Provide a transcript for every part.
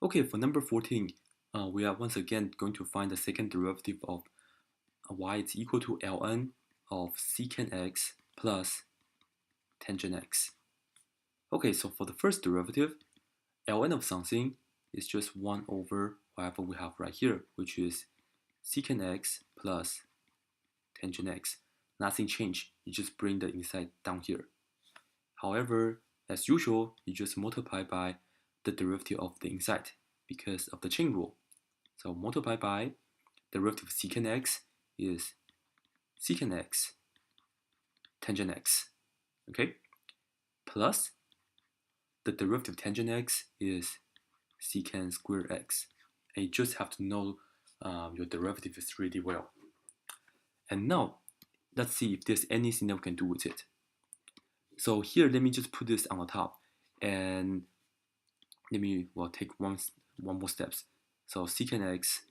Okay, for number 14, we are once again going to find the second derivative of y is equal to ln of secant x plus tangent x. Okay, so for the first derivative, ln of something is just 1 over whatever we have right here, which is secant x plus tangent x. Nothing changed, you just bring the inside down here. However, as usual, you just multiply by the derivative of the inside because of the chain rule. So multiply by derivative of secant x is secant x tangent x, okay? Plus the derivative of tangent x is secant square x. And you just have to know your derivatives really well. And now, let's see if there's anything that we can do with it. So here, let me just put this on the top, and let me take one more steps. So secant x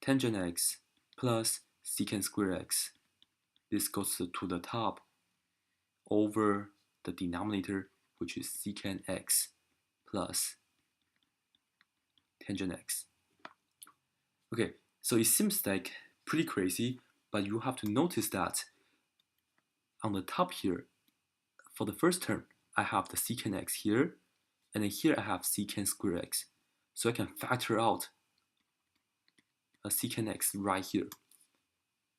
tangent x plus secant square x. This goes to the top over the denominator, which is secant x plus tangent x. Okay, so it seems like pretty crazy, but you have to notice that on the top here, for the first term, I have the secant x here, and then here I have secant square x. So I can factor out a secant x right here.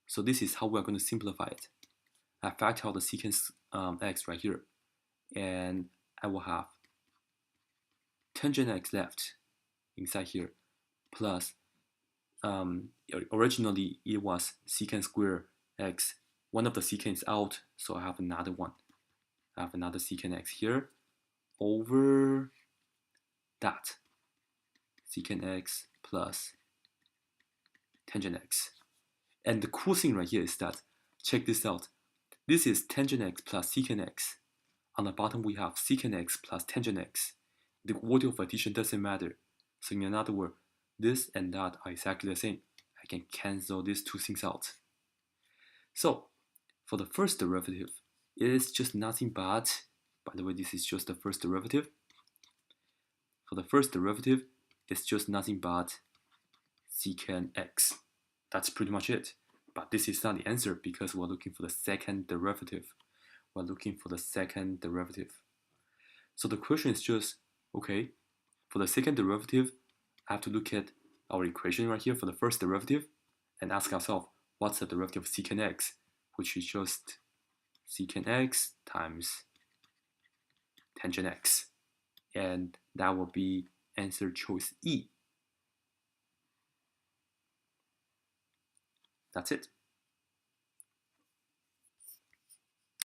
So this is how we're going to simplify it. I factor out the secant x right here, and I will have tangent x left inside here, plus originally it was secant square x. One of the secant is out, so I have another one. I have another secant x here over that secant x plus tangent x. And the cool thing right here is that, check this out. This is tangent x plus secant x. On the bottom we have secant x plus tangent x. The order of addition doesn't matter. So in another word, this and that are exactly the same. I can cancel these two things out. So for the first derivative, it is just nothing but, by the way, this is just the first derivative. For the first derivative, it's just nothing but secant x. That's pretty much it. But this is not the answer because we're looking for the second derivative. We're looking for the second derivative. So the question is just, okay, for the second derivative, I have to look at our equation right here for the first derivative and ask ourselves, what's the derivative of secant x? Which is just secant x times tangent x. And that will be answer choice E. That's it.